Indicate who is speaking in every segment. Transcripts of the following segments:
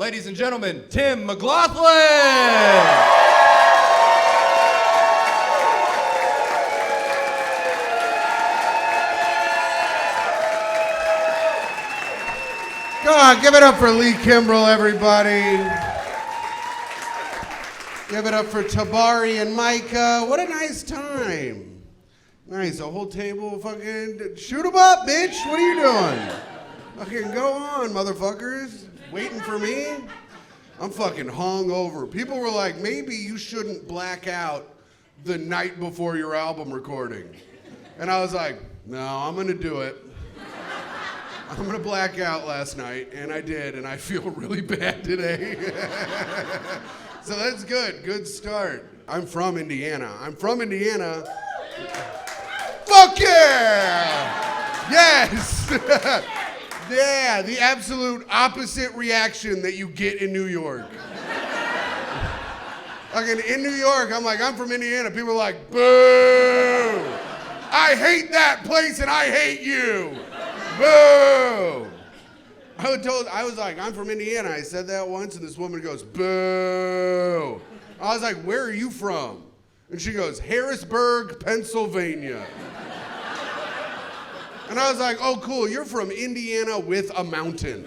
Speaker 1: Ladies and gentlemen, Tim Mclaughlin!
Speaker 2: Come on, give it up for Lee Kimbrell, everybody. Give it up for Tabari and Myka. What a nice time. Nice, a whole table fucking... Shoot 'em up, bitch. What are you doing? Fucking go on, motherfuckers. Waiting for me? I'm fucking hungover. People were like, maybe you shouldn't black out the night before your album recording. And I was like, no, I'm gonna do it. I'm gonna black out last night, and I did, and I feel really bad today. So that's good, good start. I'm from Indiana. Fuck yeah! Yes! Yeah, the absolute opposite reaction that you get in New York. Like in New York, I'm like, I'm from Indiana. People are like, boo! I hate that place and I hate you! Boo! I was like, I'm from Indiana. I said that once, and this woman goes, boo! I was like, where are you from? And she goes, Harrisburg, Pennsylvania. And I was like, oh, cool, you're from Indiana with a mountain.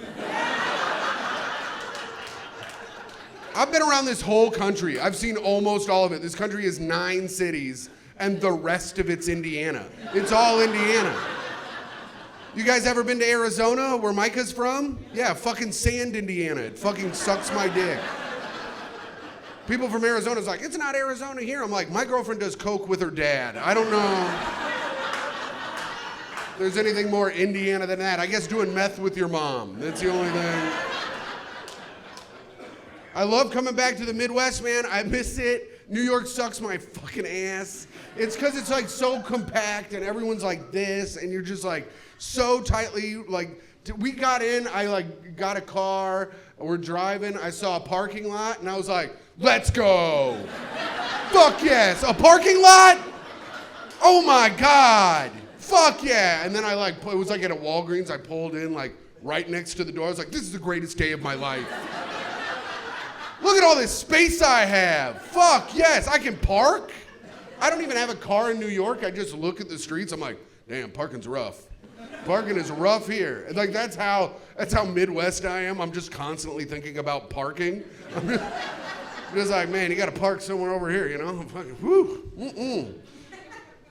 Speaker 2: I've been around this whole country. I've seen almost all of it. This country is 9 cities, and the rest of it's Indiana. It's all Indiana. You guys ever been to Arizona, where Myka's from? Yeah, fucking Sand, Indiana. It fucking sucks my dick. People from Arizona's like, it's not Arizona here. I'm like, my girlfriend does coke with her dad. I don't know if there's anything more Indiana than that. I guess doing meth with your mom. That's the only thing. I love coming back to the Midwest, man. I miss it. New York sucks my fucking ass. It's because it's like so compact and everyone's like this and you're just like so tightly, like, we got in, I like got a car, we're driving, I saw a parking lot and I was like, let's go. Fuck yes, a parking lot? Oh my God. Fuck yeah. And then I like, it was like at a Walgreens, I pulled in like right next to the door. I was like, this is the greatest day of my life. Look at all this space I have. Fuck yes, I can park. I don't even have a car in New York. I just look at the streets. I'm like, damn, parking's rough. Parking is rough here. Like that's how Midwest I am. I'm just constantly thinking about parking. I'm just like, man, you got to park somewhere over here, you know? I'm fucking, whoo,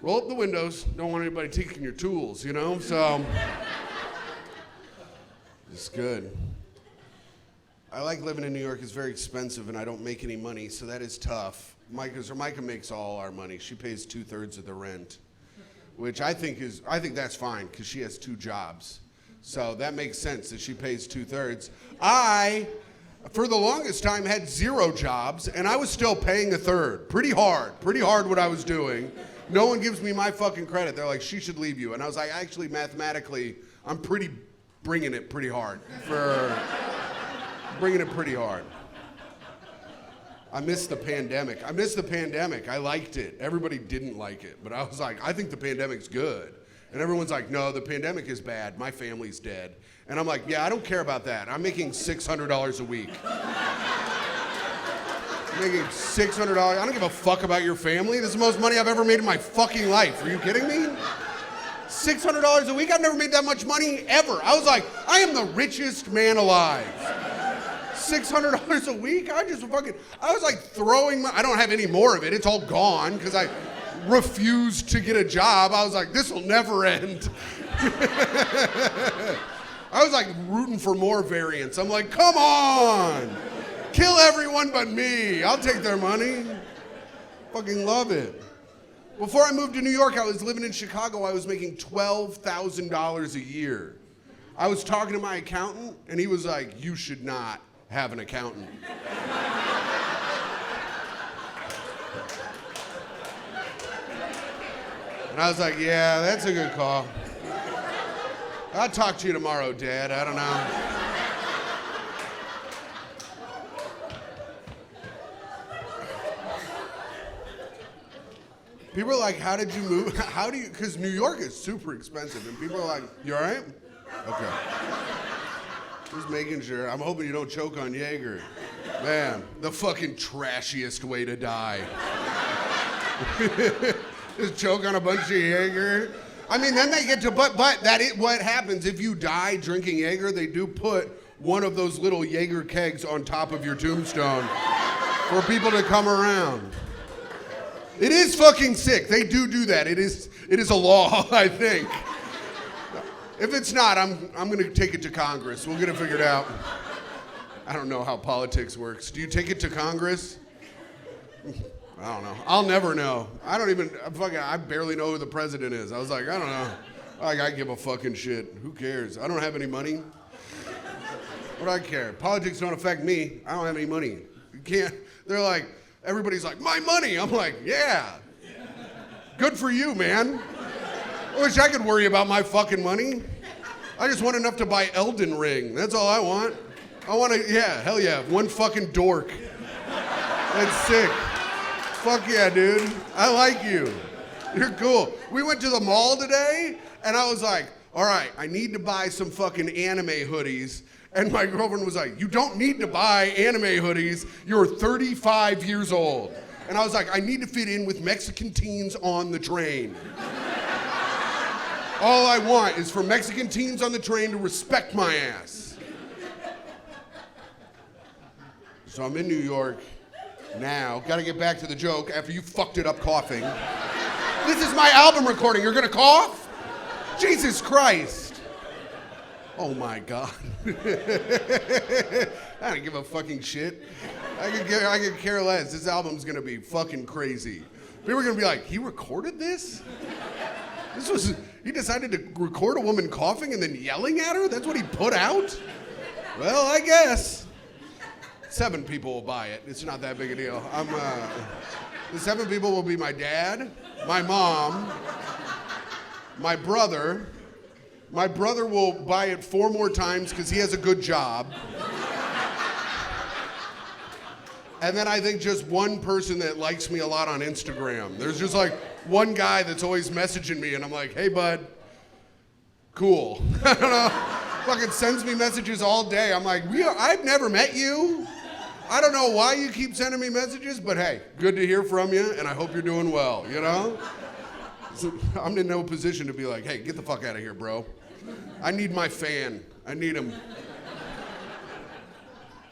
Speaker 2: roll up the windows. Don't want anybody taking your tools, you know? So, it's good. I like living in New York. It's very expensive, and I don't make any money, so that is tough. Myka makes all our money. She pays 2/3 of the rent, which I think that's fine because she has 2 jobs. So that makes sense that she pays 2/3. I, for the longest time, had 0 jobs, and I was still paying 1/3. Pretty hard what I was doing. No one gives me my fucking credit. They're like, she should leave you. And I was like, actually, mathematically, I'm bringing it pretty hard. Bringing it pretty hard. I missed the pandemic. I liked it. Everybody didn't like it. But I was like, I think the pandemic's good. And everyone's like, no, the pandemic is bad. My family's dead. And I'm like, yeah, I don't care about that. I'm making $600 a week. I'm making $600. I don't give a fuck about your family. This is the most money I've ever made in my fucking life. Are you kidding me? $600 a week? I've never made that much money ever. I was like, I am the richest man alive. $600 a week? I was like I don't have any more of it. It's all gone because I refused to get a job. I was like, this will never end. I was like rooting for more variants. I'm like, come on. Kill everyone but me. I'll take their money. Fucking love it. Before I moved to New York, I was living in Chicago. I was making $12,000 a year. I was talking to my accountant and he was like, you should not have an accountant. And I was like, yeah, that's a good call. I'll talk to you tomorrow, Dad. I don't know. People are like, how did you move? Because New York is super expensive. And people are like, you all right? Okay. Just making sure. I'm hoping you don't choke on Jaeger. Man, the fucking trashiest way to die. Just choke on a bunch of Jaeger. I mean, then they get to, but what happens if you die drinking Jaeger, they do put one of those little Jaeger kegs on top of your tombstone for people to come around. It is fucking sick. They do that. It is a law, I think. If it's not, I'm gonna take it to Congress. We'll get it figured out. I don't know how politics works. Do you take it to Congress? I don't know. I'll never know. I barely know who the president is. I was like, I don't know. I give a fucking shit. Who cares? I don't have any money. What do I care? Politics don't affect me. I don't have any money. You can't. They're like, everybody's like, my money. I'm like, yeah. Good for you, man. I wish I could worry about my fucking money. I just want enough to buy Elden Ring. That's all I want. Hell yeah, one fucking dork. That's sick. Fuck yeah, dude. I like you. You're cool. We went to the mall today, and I was like, all right, I need to buy some fucking anime hoodies. And my girlfriend was like, you don't need to buy anime hoodies. You're 35 years old. And I was like, I need to fit in with Mexican teens on the train. All I want is for Mexican teens on the train to respect my ass. So I'm in New York now. Gotta get back to the joke after you fucked it up coughing. This is my album recording. You're gonna cough? Jesus Christ. Oh my God. I don't give a fucking shit. I could care less. This album's gonna be fucking crazy. People are gonna be like, he recorded this? He decided to record a woman coughing and then yelling at her? That's what he put out? Well, I guess. 7 people will buy it. It's not that big a deal. The 7 people will be my dad, my mom, my brother. My brother will buy it 4 more times because he has a good job. And then I think just one person that likes me a lot on Instagram. There's just like one guy that's always messaging me and I'm like, hey bud, cool. I don't know, fucking sends me messages all day. I'm like, I've never met you. I don't know why you keep sending me messages, but hey, good to hear from you and I hope you're doing well, you know? So I'm in no position to be like, hey, get the fuck out of here, bro. I need my fan, I need him.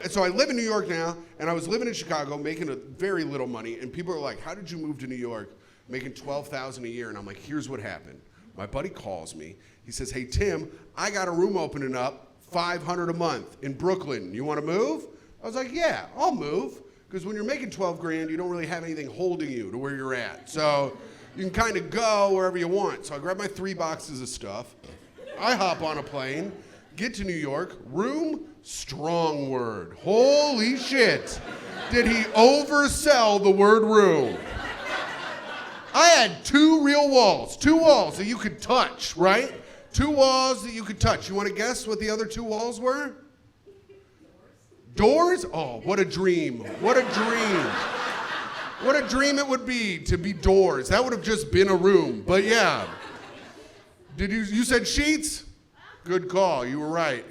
Speaker 2: And so I live in New York now, and I was living in Chicago making very little money, and people are like, how did you move to New York making $12,000 a year? And I'm like, here's what happened. My buddy calls me. He says, hey, Tim, I got a room opening up, $500 a month in Brooklyn. You want to move? I was like, yeah, I'll move. Because when you're making 12 grand, you don't really have anything holding you to where you're at. So you can kind of go wherever you want. So I grab my 3 boxes of stuff. I hop on a plane, get to New York, room, strong word. Holy shit. Did he oversell the word room? I had 2 real walls. 2 walls that you could touch, right? 2 walls that you could touch. You want to guess what the other 2 walls were? Doors? Oh, what a dream. What a dream. What a dream it would be to be doors. That would have just been a room, but yeah. You said sheets? Good call, you were right.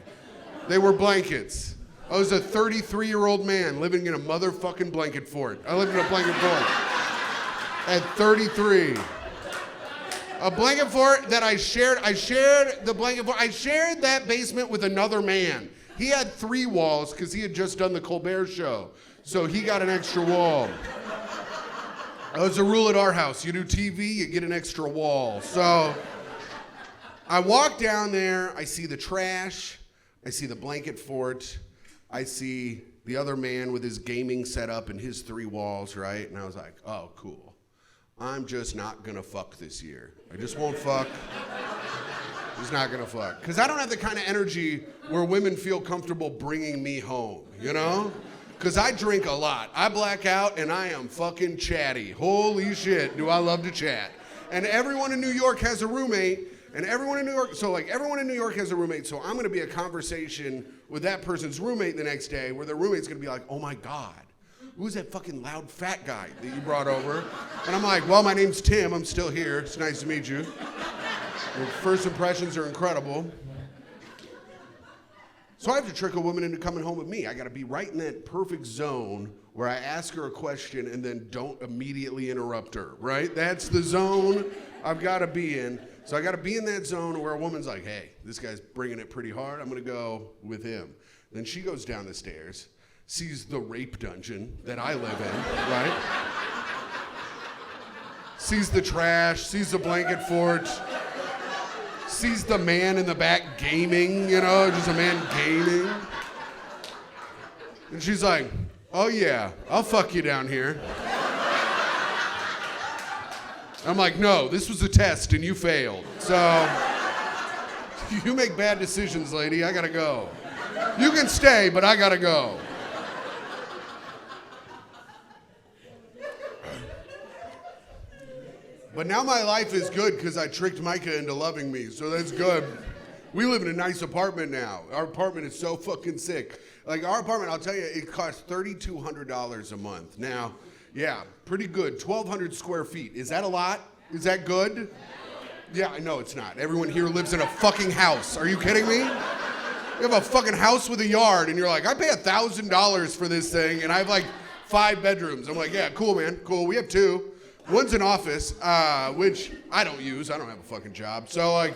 Speaker 2: They were blankets. I was a 33-year-old man living in a motherfucking blanket fort. I lived in a blanket fort at 33. A blanket fort that I shared the blanket fort. I shared that basement with another man. He had 3 walls because he had just done the Colbert Show. So he got an extra wall. That was a rule at our house. You do TV, you get an extra wall. So I walk down there, I see the trash, I see the blanket fort, I see the other man with his gaming setup and his 3 walls, right? And I was like, oh, cool. I'm just not gonna fuck this year. I just won't fuck. Just not gonna fuck. Because I don't have the kind of energy where women feel comfortable bringing me home, you know? Because I drink a lot. I black out and I am fucking chatty. Holy shit, do I love to chat. And everyone in New York has a roommate. And everyone in New York, everyone in New York has a roommate, so I'm gonna be a conversation with that person's roommate the next day where their roommate's gonna be like, oh my God, who's that fucking loud fat guy that you brought over? And I'm like, well, my name's Tim, I'm still here, it's nice to meet you. Your first impressions are incredible. So I have to trick a woman into coming home with me. I got to be right in that perfect zone where I ask her a question and then don't immediately interrupt her, right? That's the zone I've got to be in. So I got to be in that zone where a woman's like, hey, this guy's bringing it pretty hard. I'm going to go with him. Then she goes down the stairs, sees the rape dungeon that I live in, right? Sees the trash, sees the blanket fort, sees the man in the back gaming, just a man gaming. And she's like, oh yeah, I'll fuck you down here. I'm like, no, this was a test and you failed. So, you make bad decisions, lady, I gotta go. You can stay, but I gotta go. But now my life is good because I tricked Myka into loving me, so that's good. We live in a nice apartment now. Our apartment is so fucking sick. Like our apartment, I'll tell you, it costs $3,200 a month. Now, yeah, pretty good. 1,200 square feet. Is that a lot? Is that good? Yeah, I know it's not. Everyone here lives in a fucking house. Are you kidding me? You have a fucking house with a yard, and you're like, I pay $1,000 for this thing, and I have like 5 bedrooms. I'm like, yeah, cool, man, cool. We have 2. One's an office, which I don't use. I don't have a fucking job. So, like,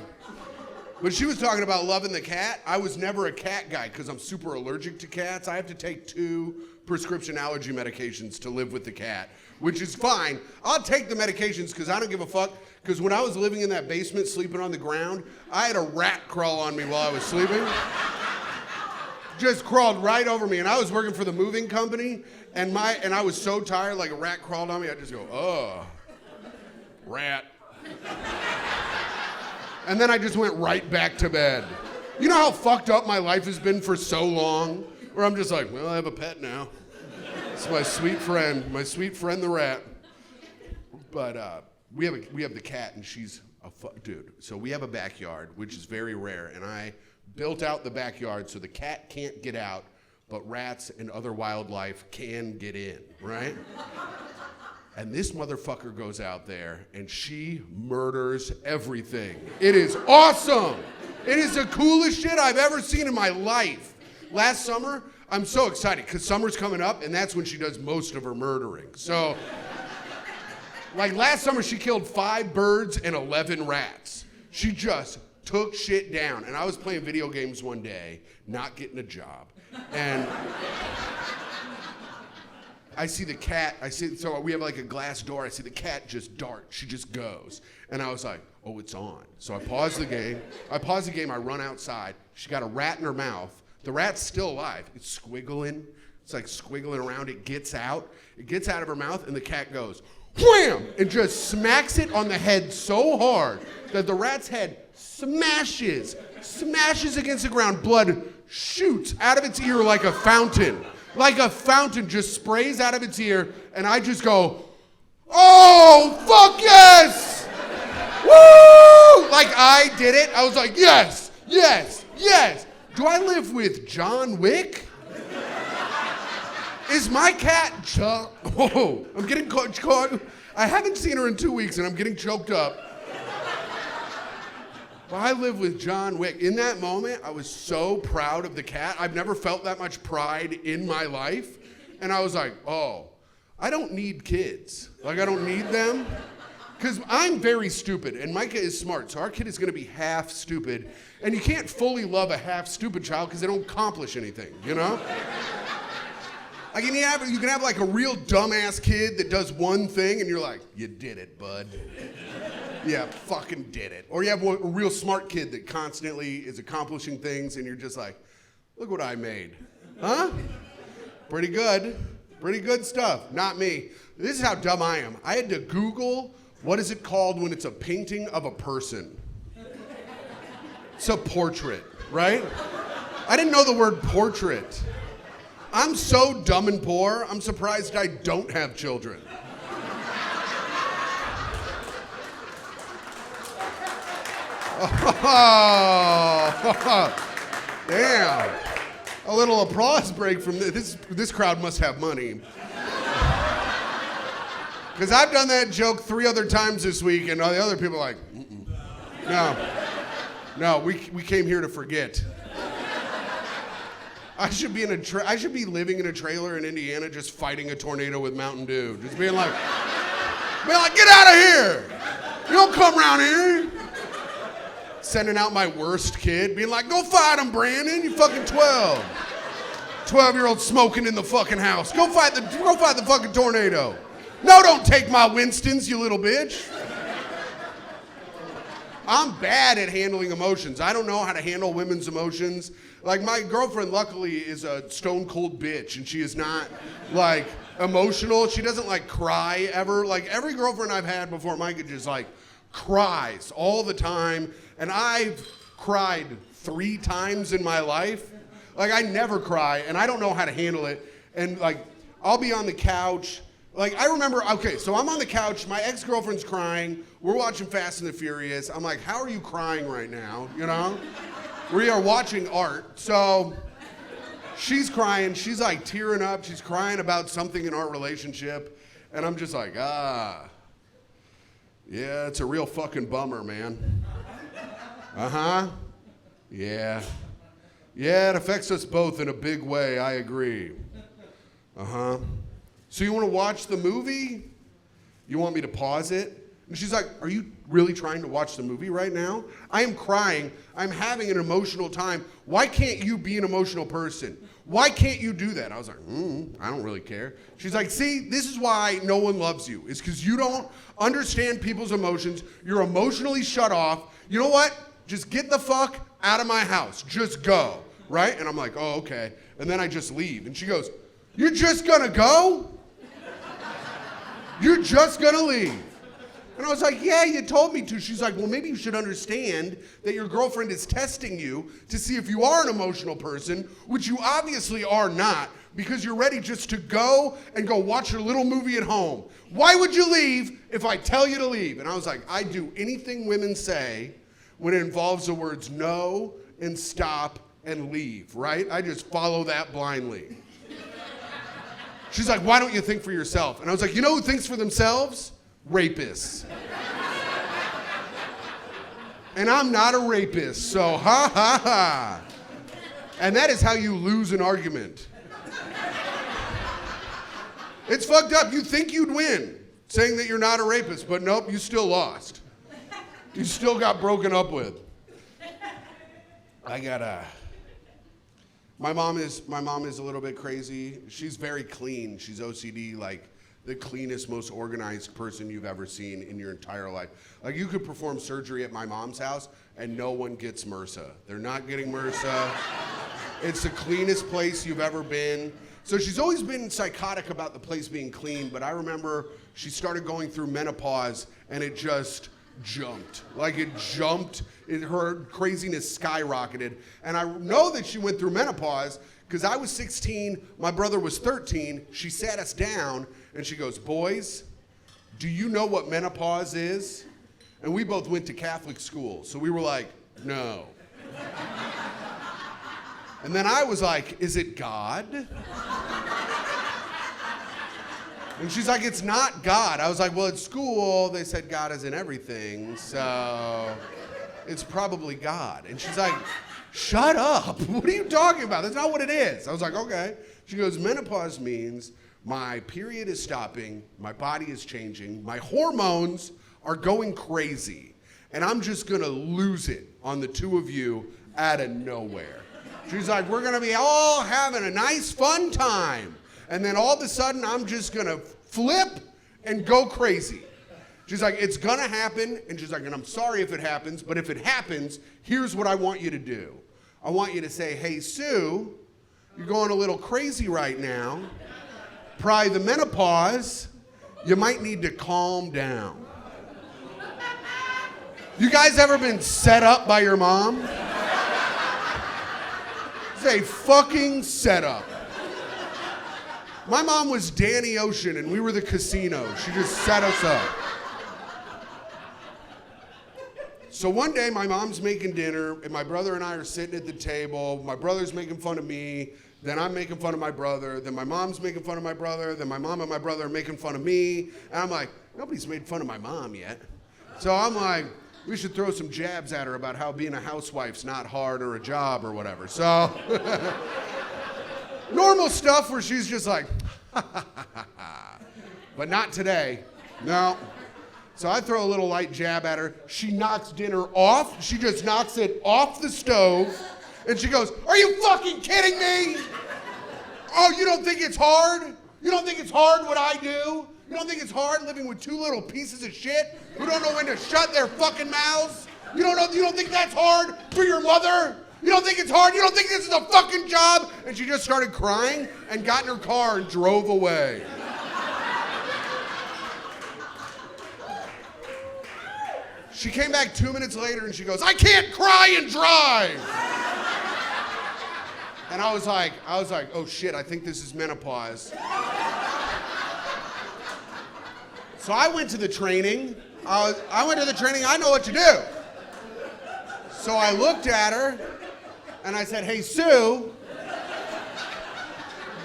Speaker 2: but she was talking about loving the cat. I was never a cat guy because I'm super allergic to cats. I have to take 2 prescription allergy medications to live with the cat, which is fine. I'll take the medications because I don't give a fuck. Because when I was living in that basement sleeping on the ground, I had a rat crawl on me while I was sleeping. Just crawled right over me. And I was working for the moving company. And I was so tired, like a rat crawled on me, I'd just go, oh, rat. And then I just went right back to bed. You know how fucked up my life has been for so long? Where I'm just like, well, I have a pet now. It's my sweet friend the rat. But we have the cat, and she's a dude. So we have a backyard, which is very rare, and I built out the backyard so the cat can't get out, but rats and other wildlife can get in, right? And this motherfucker goes out there and she murders everything. It is awesome. It is the coolest shit I've ever seen in my life. Last summer, I'm so excited because summer's coming up and that's when she does most of her murdering. So, like last summer, she killed 5 birds and 11 rats. She just took shit down. And I was playing video games one day, not getting a job. And I see the cat, so we have like a glass door, I see the cat just dart, she just goes. And I was like, oh, it's on. So I pause the game, I run outside, she got a rat in her mouth, the rat's still alive, it's squiggling around, it gets out of her mouth, and the cat goes, wham, and just smacks it on the head so hard that the rat's head smashes against the ground, blood shoots out of its ear like a fountain. Like a fountain just sprays out of its ear, and I just go, oh, fuck yes! Woo! Like I did it. I was like, yes, yes, yes. Do I live with John Wick? Is my cat Oh, I'm getting caught. I haven't seen her in 2 weeks, and I'm getting choked up. Well, I live with John Wick. In that moment, I was so proud of the cat. I've never felt that much pride in my life. And I was like, oh, I don't need kids. Like, I don't need them. Because I'm very stupid, and Myka is smart, so our kid is going to be half stupid. And you can't fully love a half stupid child because they don't accomplish anything, you know? Like, you can have like a real dumbass kid that does one thing, and you're like, you did it, bud. Yeah, fucking did it. Or you have a real smart kid that constantly is accomplishing things and you're just like, look what I made. Huh? Pretty good stuff. Not me. This is how dumb I am. I had to Google, what is it called when it's a painting of a person? It's a portrait, right? I didn't know the word portrait. I'm so dumb and poor, I'm surprised I don't have children. Oh, damn. A little applause break from this crowd must have money. Because I've done that joke 3 other times this week, and all the other people are like, no, we came here to forget. I should be living in a trailer in Indiana just fighting a tornado with Mountain Dew. Just being like, get out of here. You don't come around here. Sending out my worst kid, being like, go fight him, Brandon. You fucking 12. 12-year-old smoking in the fucking house. Go fight the fucking tornado. No, don't take my Winstons, you little bitch. I'm bad at handling emotions. I don't know how to handle women's emotions. Like, my girlfriend, luckily, is a stone cold bitch, and she is not, like, emotional. She doesn't, like, cry ever. Like, every girlfriend I've had before Myka just, like, cries all the time. And I've cried 3 times in my life. Like, I never cry, and I don't know how to handle it. And, like, I'll be on the couch. Like, I remember, okay, so I'm on the couch. My ex-girlfriend's crying. We're watching Fast and the Furious. I'm like, how are you crying right now, you know? We are watching art. So she's crying. She's, like, tearing up. She's crying about something in our relationship. And I'm just like, yeah, it's a real fucking bummer, man. Uh-huh. Yeah. Yeah, it affects us both in a big way, I agree. Uh-huh. So you want to watch the movie? You want me to pause it? And she's like, are you really trying to watch the movie right now? I am crying. I'm having an emotional time. Why can't you be an emotional person? Why can't you do that? I was like, I don't really care. She's like, see, this is why no one loves you. It's because you don't understand people's emotions. You're emotionally shut off. You know what? Just get the fuck out of my house. Just go, right? And I'm like, oh, okay. And then I just leave. And she goes, you're just gonna go? You're just gonna leave? And I was like, yeah, you told me to. She's like, well, maybe you should understand that your girlfriend is testing you to see if you are an emotional person, which you obviously are not, because you're ready just to go and go watch your little movie at home. Why would you leave if I tell you to leave? And I was like, I do anything women say when it involves the words no and stop and leave, right? I just follow that blindly. She's like, why don't you think for yourself? And I was like, you know who thinks for themselves? Rapists. And I'm not a rapist, so ha ha ha. And that is how you lose an argument. It's fucked up. You think you'd win saying that you're not a rapist, but nope, you still lost. You still got broken up with. My mom is a little bit crazy. She's very clean. She's OCD, like the cleanest, most organized person you've ever seen in your entire life. Like, you could perform surgery at my mom's house and no one gets MRSA. They're not getting MRSA. It's the cleanest place you've ever been. So she's always been psychotic about the place being clean, but I remember she started going through menopause and it just jumped. Like, it jumped. Her craziness skyrocketed. And I know that she went through menopause because I was 16, my brother was 13. She sat us down and she goes, boys, do you know what menopause is? And we both went to Catholic school. So we were like, no. And then I was like, is it God? And she's like, it's not God. I was like, well, at school, they said God is in everything, so it's probably God. And she's like, shut up. What are you talking about? That's not what it is. I was like, okay. She goes, menopause means my period is stopping, my body is changing, my hormones are going crazy, and I'm just gonna lose it on the two of you out of nowhere. She's like, we're gonna be all having a nice, fun time. And then all of a sudden, I'm just gonna flip and go crazy. She's like, it's gonna happen. And she's like, and I'm sorry if it happens, but if it happens, here's what I want you to do. I want you to say, hey, Sue, you're going a little crazy right now. Probably the menopause. You might need to calm down. You guys ever been set up by your mom? It's a fucking setup. My mom was Danny Ocean and we were the casino. She just set us up. So one day my mom's making dinner and my brother and I are sitting at the table. My brother's making fun of me. Then I'm making fun of my brother. Then my mom's making fun of my brother. Then my mom and my brother are making fun of me. And I'm like, nobody's made fun of my mom yet. So I'm like, we should throw some jabs at her about how being a housewife's not hard or a job or whatever. So Normal stuff where she's just like, but not today. No. So I throw a little light jab at her. She knocks dinner off. She just knocks it off the stove. And she goes, "Are you fucking kidding me? Oh, you don't think it's hard? You don't think it's hard what I do? You don't think it's hard living with two little pieces of shit who don't know when to shut their fucking mouths? You don't think that's hard for your mother? You don't think it's hard? You don't think this is a fucking job?" And she just started crying and got in her car and drove away. She came back 2 minutes later and she goes, "I can't cry and drive." And I was like, oh shit, I think this is menopause. So I went to the training. I know what to do. So I looked at her and I said, "Hey, Sue,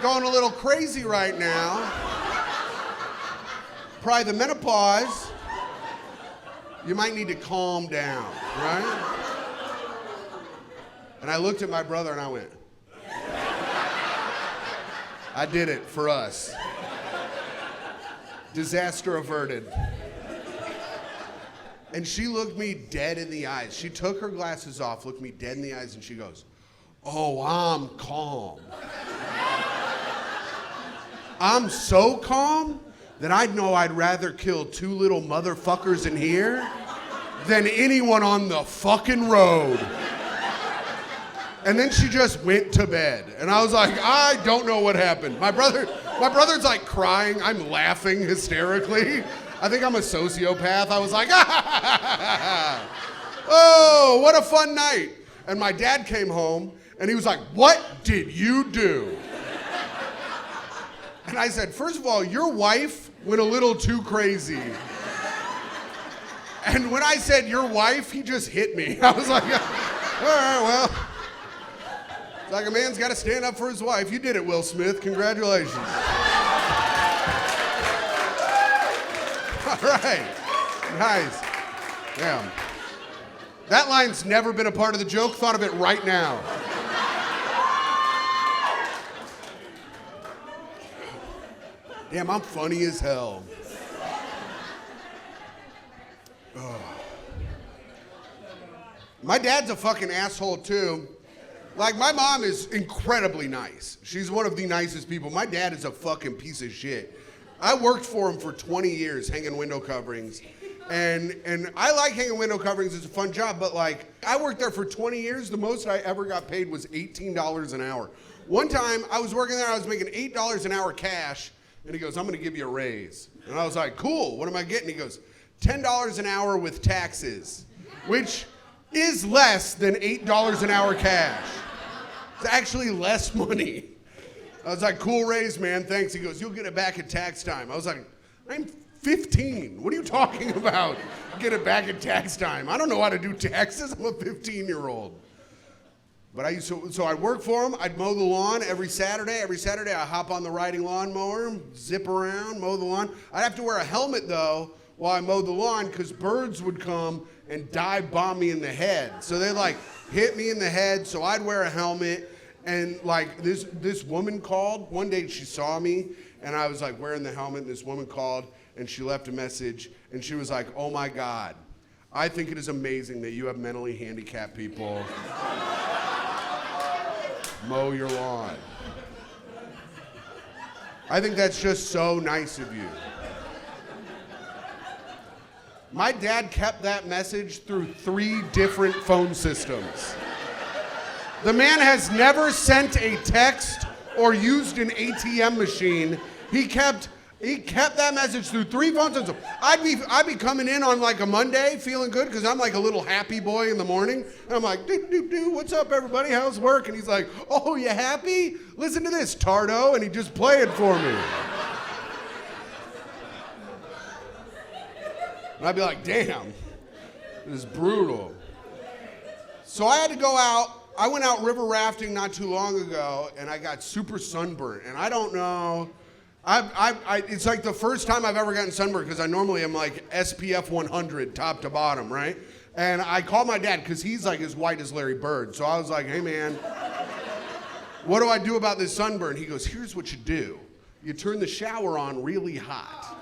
Speaker 2: going a little crazy right now. Probably the menopause. You might need to calm down, right?" And I looked at my brother and I went, "I did it for us. Disaster averted." And she looked me dead in the eyes. She took her glasses off, looked me dead in the eyes, and she goes, "Oh, I'm calm. I'm so calm that I'd know I'd rather kill two little motherfuckers in here than anyone on the fucking road." And then she just went to bed. And I was like, I don't know what happened. My brother's like crying. I'm laughing hysterically. I think I'm a sociopath. I was like, oh, what a fun night. And my dad came home and he was like, "What did you do?" And I said, "First of all, your wife went a little too crazy." And when I said your wife, he just hit me. I was like, all right, well. It's like a man's got to stand up for his wife. You did it, Will Smith. Congratulations. All right. Nice. Yeah. That line's never been a part of the joke. Thought of it right now. Damn, I'm funny as hell. Oh. My dad's a fucking asshole too. Like, my mom is incredibly nice. She's one of the nicest people. My dad is a fucking piece of shit. I worked for him for 20 years hanging window coverings. And I like hanging window coverings. It's a fun job. But, like, I worked there for 20 years. The most I ever got paid was $18 an hour. One time, I was working there. I was making $8 an hour cash. And he goes, "I'm going to give you a raise." And I was like, "Cool. What am I getting?" He goes, $10 an hour with taxes, which is less than $8 an hour cash. It's actually less money. I was like, "Cool raise, man, thanks." He goes, "You'll get it back at tax time." I was like, "I'm 15. What are you talking about? Get it back at tax time. I don't know how to do taxes. I'm a 15-year-old. But so I'd work for him. I'd mow the lawn every Saturday. Every Saturday, I'd hop on the riding lawnmower, zip around, mow the lawn. I'd have to wear a helmet, though, while I mowed the lawn, because birds would come and dive bomb me in the head. So they'd like hit me in the head, so I'd wear a helmet. And like this woman called. One day she saw me and I was like wearing the helmet, and this woman called and she left a message and she was like, "Oh my God, I think it is amazing that you have mentally handicapped people mow your lawn. I think that's just so nice of you." My dad kept that message through 3 different phone systems. The man has never sent a text or used an ATM machine. He kept that message through 3 phone systems. I'd be coming in on like a Monday feeling good because I'm like a little happy boy in the morning. And I'm like, what's up, everybody? How's work? And he's like, "Oh, you happy? Listen to this, Tardo." And he'd just play it for me. And I'd be like, "Damn, this is brutal." So I had to go out. I went out river rafting not too long ago, and I got super sunburnt. And I don't know, it's like the first time I've ever gotten sunburnt, because I normally am like SPF 100 top to bottom, right? And I called my dad, because he's like as white as Larry Bird. So I was like, "Hey man, what do I do about this sunburn? He goes, here's what you do. You turn the shower on really hot.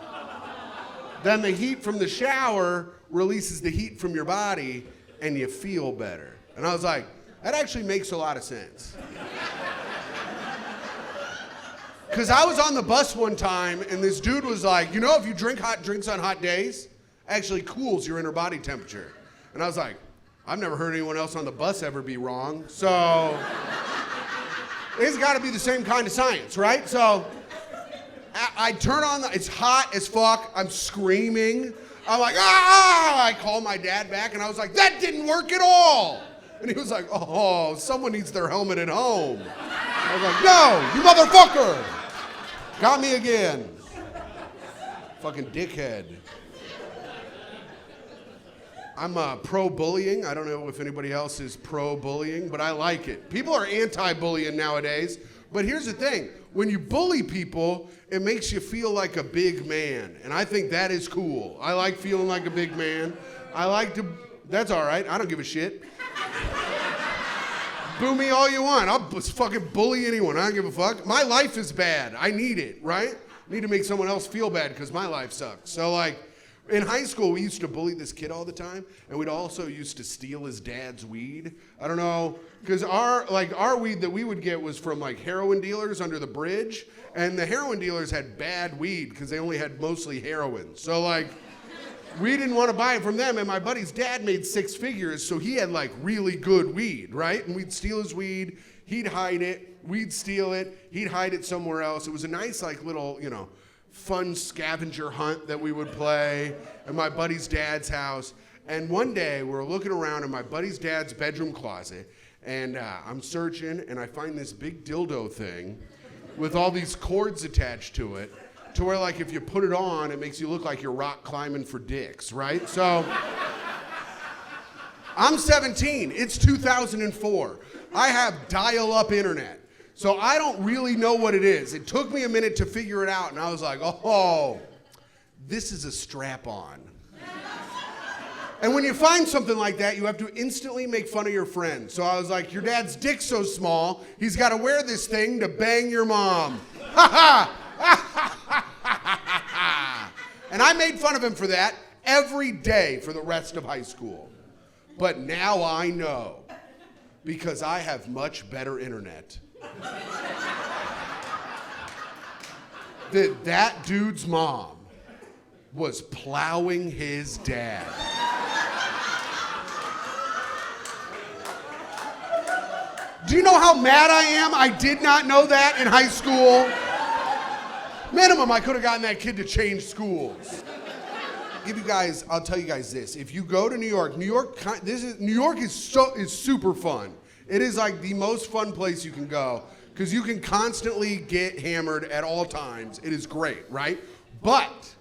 Speaker 2: Then the heat from the shower releases the heat from your body and you feel better. And I was like, that actually makes a lot of sense. Because I was on the bus one time and this dude was like, you know, if you drink hot drinks on hot days, it actually cools your inner body temperature. And I was like, I've never heard anyone else on the bus ever be wrong. So it's got to be the same kind of science, right? So I turn on, it's hot as fuck. I'm screaming. I'm like, ah! I call my dad back and I was like, that didn't work at all. And he was like, oh, someone needs their helmet at home. I was like, no, you motherfucker. Got me again. Fucking dickhead. I'm pro-bullying. I don't know if anybody else is pro-bullying, but I like it. People are anti-bullying nowadays. But here's the thing. When you bully people, it makes you feel like a big man. And I think that is cool. I like feeling like a big man. I like to, that's all right. I don't give a shit. Boo me all you want. I'll fucking bully anyone. I don't give a fuck. My life is bad. I need it, right? I need to make someone else feel bad because my life sucks. So like, in high school, we used to bully this kid all the time, and we'd also used to steal his dad's weed. I don't know, because our weed that we would get was from like heroin dealers under the bridge, and the heroin dealers had bad weed because they only had mostly heroin. So like, we didn't want to buy it from them, and my buddy's dad made 6 figures, so he had like really good weed, right? And we'd steal his weed, he'd hide it, we'd steal it, he'd hide it somewhere else. It was a nice like little, you know, fun scavenger hunt that we would play at my buddy's dad's house. And one day we're looking around in my buddy's dad's bedroom closet, and I'm searching, and I find this big dildo thing with all these cords attached to it, to where like if you put it on, it makes you look like you're rock climbing for dicks, right? So I'm 17, it's 2004. I have dial-up internet. So I don't really know what it is. It took me a minute to figure it out, and I was like, oh, this is a strap-on. And when you find something like that, you have to instantly make fun of your friend. So I was like, your dad's dick's so small, he's got to wear this thing to bang your mom. Ha ha! And I made fun of him for that every day for the rest of high school. But now I know, because I have much better internet, that dude's mom was plowing his dad. Do you know how mad I am? I did not know that in high school. Minimum, I could have gotten that kid to change schools. I'll tell you guys this. If you go to New York is super fun. It is like the most fun place you can go because you can constantly get hammered at all times. It is great, right? But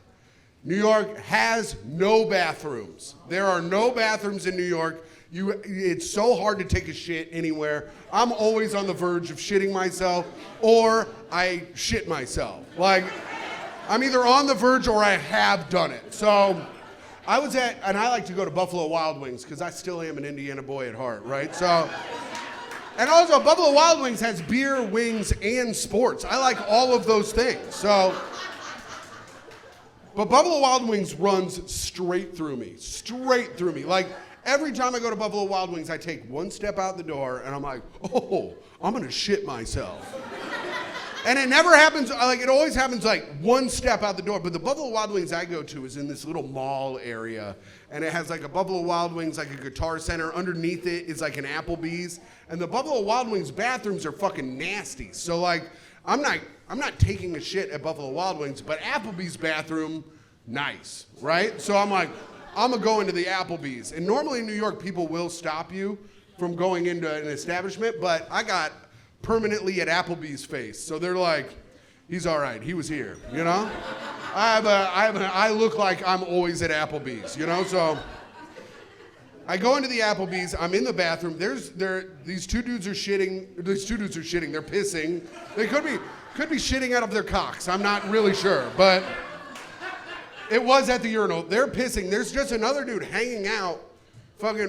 Speaker 2: New York has no bathrooms. There are no bathrooms in New York. It's so hard to take a shit anywhere. I'm always on the verge of shitting myself or I shit myself. Like, I'm either on the verge or I have done it. So and I like to go to Buffalo Wild Wings because I still am an Indiana boy at heart, right? So, and also Buffalo Wild Wings has beer, wings, and sports. I like all of those things. So, but Buffalo Wild Wings runs straight through me. Like, every time I go to Buffalo Wild Wings, I take one step out the door and I'm like, oh, I'm gonna shit myself. And it never happens, like it always happens like one step out the door. But the Buffalo Wild Wings I go to is in this little mall area. And it has like a Buffalo Wild Wings, like a Guitar Center. Underneath it is like an Applebee's. And the Buffalo Wild Wings bathrooms are fucking nasty. So like, I'm not taking a shit at Buffalo Wild Wings, but Applebee's bathroom, nice, right? So I'm like, I'm gonna go into the Applebee's. And normally in New York, people will stop you from going into an establishment, but I got permanently at Applebee's face. So they're like, he's all right, he was here, you know? I look like I'm always at Applebee's, you know? So I go into the Applebee's, I'm in the bathroom, these two dudes are shitting, they're pissing. They could be shitting out of their cocks, I'm not really sure, but it was at the urinal. They're pissing, there's just another dude hanging out,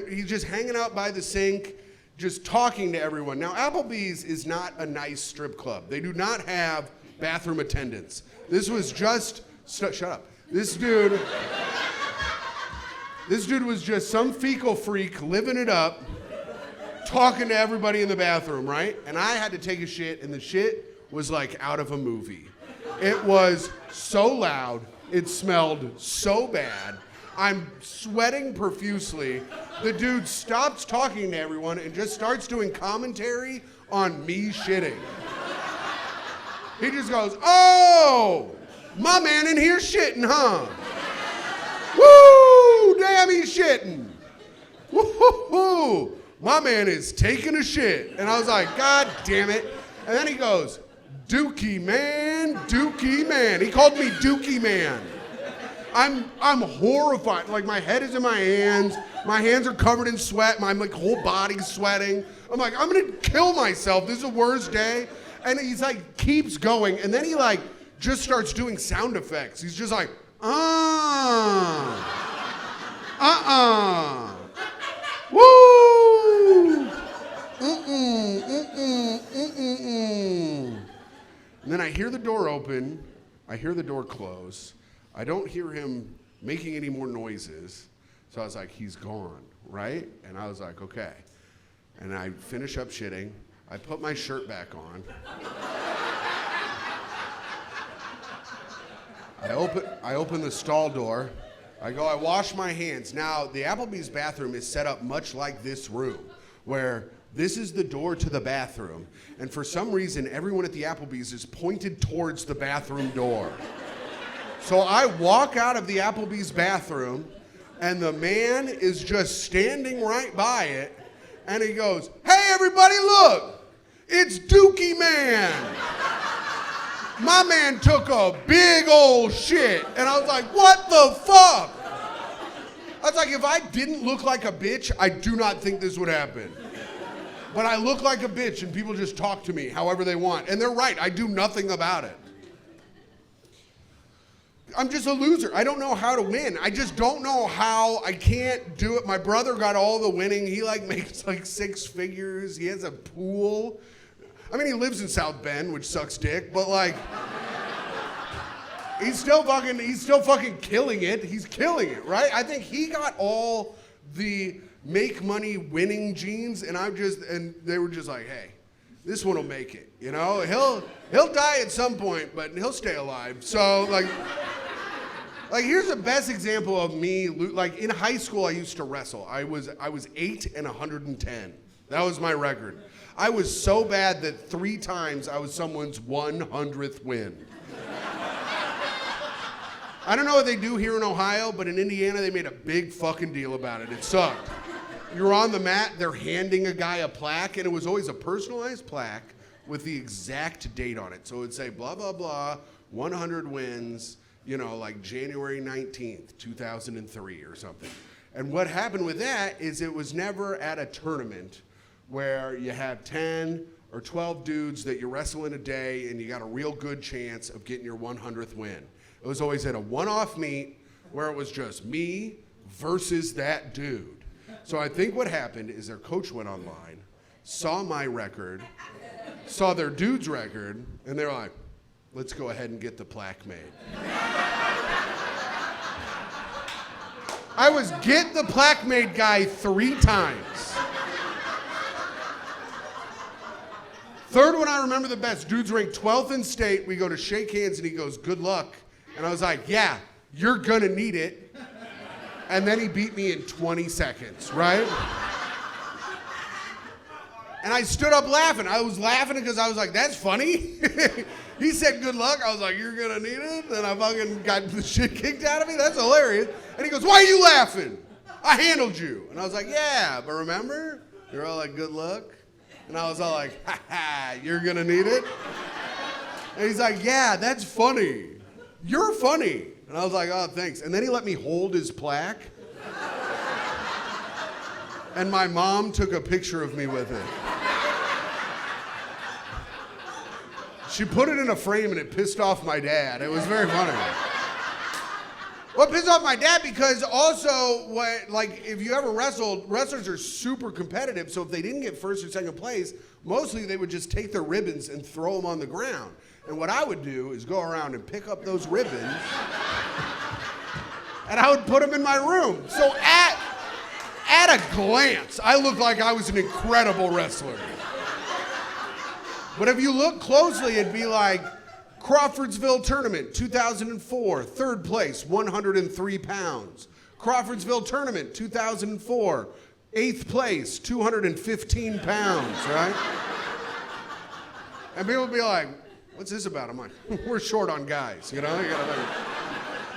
Speaker 2: he's just hanging out by the sink, just talking to everyone. Now, Applebee's is not a nice strip club. They do not have bathroom attendants. This was just, shut up. This dude was just some fecal freak living it up, talking to everybody in the bathroom, right? And I had to take a shit, and the shit was like out of a movie. It was so loud, it smelled so bad. I'm sweating profusely. The dude stops talking to everyone and just starts doing commentary on me shitting. He just goes, "Oh, my man in here shitting, huh? Woo, damn, he's shitting. Woo, my man is taking a shit." And I was like, God damn it. And then he goes, "Dookie man, Dookie man." He called me Dookie man. I'm horrified. Like, my head is in my hands are covered in sweat, my whole body's sweating. I'm like, I'm gonna kill myself. This is the worst day. And he's like, keeps going, and then he like just starts doing sound effects. He's just like, woo, And then I hear the door open, I hear the door close. I don't hear him making any more noises. So I was like, he's gone, right? And I was like, okay. And I finish up shitting. I put my shirt back on. I open the stall door. I wash my hands. Now, the Applebee's bathroom is set up much like this room, where this is the door to the bathroom. And for some reason, everyone at the Applebee's is pointed towards the bathroom door. So I walk out of the Applebee's bathroom, and the man is just standing right by it, and he goes, "Hey, everybody, look, it's Dookie Man. My man took a big old shit." And I was like, what the fuck? I was like, if I didn't look like a bitch, I do not think this would happen. But I look like a bitch, and people just talk to me however they want. And they're right, I do nothing about it. I'm just a loser. I don't know how to win. I just don't know how. I can't do it. My brother got all the winning. He like makes like 6 figures. He has a pool. I mean, he lives in South Bend, which sucks dick, but like, he's still fucking killing it. He's killing it, right? I think he got all the make money winning genes, and they were just like, hey, this one will make it, you know? He'll die at some point, but he'll stay alive. So like here's the best example of me. Like, in high school, I used to wrestle. I was 8 and 110. That was my record. I was so bad that 3 times I was someone's 100th win. I don't know what they do here in Ohio, but in Indiana, they made a big fucking deal about it. It sucked. You're on the mat, they're handing a guy a plaque, and it was always a personalized plaque with the exact date on it. So it would say, blah, blah, blah, 100 wins, you know, like January 19th, 2003 or something. And what happened with that is it was never at a tournament where you have 10 or 12 dudes that you wrestle in a day and you got a real good chance of getting your 100th win. It was always at a one-off meet where it was just me versus that dude. So I think what happened is their coach went online, saw my record, saw their dude's record, and they're like, let's go ahead and get the plaque made. I was get the plaque made guy 3 times. Third one I remember the best. Dude's ranked 12th in state. We go to shake hands and he goes, good luck. And I was like, yeah, you're gonna need it. And then he beat me in 20 seconds, right? And I stood up laughing. I was laughing because I was like, that's funny. He said good luck. I was like, you're gonna need it? And I fucking got the shit kicked out of me. That's hilarious. And he goes, why are you laughing? I handled you. And I was like, yeah, but remember? You're all like, good luck. And I was all like, ha ha, you're gonna need it? And he's like, yeah, that's funny. You're funny. And I was like, oh, thanks. And then he let me hold his plaque. And my mom took a picture of me with it. She put it in a frame and it pissed off my dad. It was very funny. What pissed off my dad, because also if you ever wrestled, wrestlers are super competitive. So if they didn't get first or second place, mostly they would just take their ribbons and throw them on the ground. And what I would do is go around and pick up those ribbons and I would put them in my room. So at a glance, I looked like I was an incredible wrestler. But if you look closely, it'd be like Crawfordsville Tournament, 2004, third place, 103 pounds. Crawfordsville Tournament, 2004, eighth place, 215 pounds, right? And people would be like, what's this about? I'm like, we're short on guys, you know?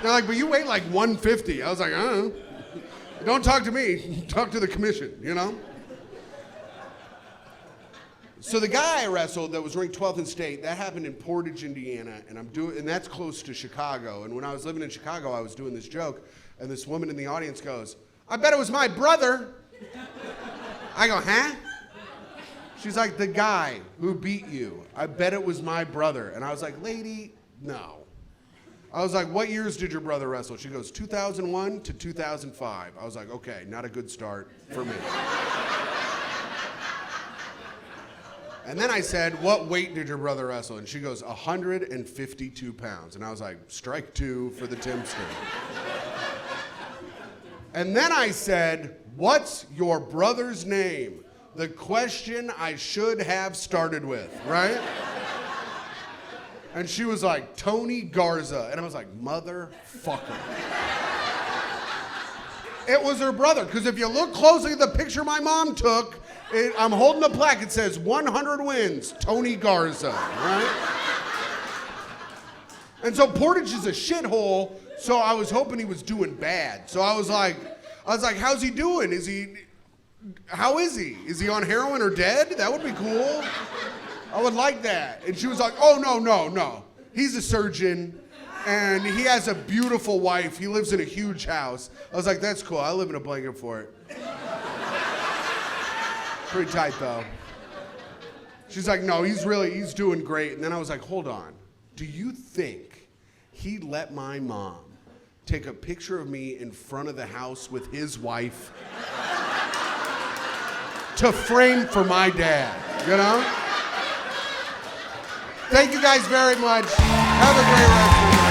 Speaker 2: They're like, but you weigh like 150. I was like, I don't know. Don't talk to me, talk to the commission, you know? So the guy I wrestled that was ranked 12th in state, that happened in Portage, Indiana, and that's close to Chicago. And when I was living in Chicago, I was doing this joke, and this woman in the audience goes, I bet it was my brother. I go, huh? She's like, the guy who beat you, I bet it was my brother. And I was like, lady, no. I was like, what years did your brother wrestle? She goes, 2001 to 2005. I was like, okay, not a good start for me. And then I said, what weight did your brother wrestle? And she goes, 152 pounds. And I was like, strike two for the Timster. And then I said, what's your brother's name? The question I should have started with, right? And she was like, Tony Garza. And I was like, motherfucker. It was her brother, because if you look closely at the picture my mom took, I'm holding a plaque, it says 100 wins, Tony Garza, right? And so Portage is a shithole, so I was hoping he was doing bad. So I was like, how's he doing? How is he? Is he on heroin or dead? That would be cool. I would like that. And she was like, oh, no. He's a surgeon, and he has a beautiful wife. He lives in a huge house. I was like, that's cool. I live in a blanket for it. Pretty tight, though. She's like, no, he's doing great. And then I was like, hold on. Do you think he let my mom take a picture of me in front of the house with his wife to frame for my dad, you know? Thank you guys very much. Have a great rest of the day.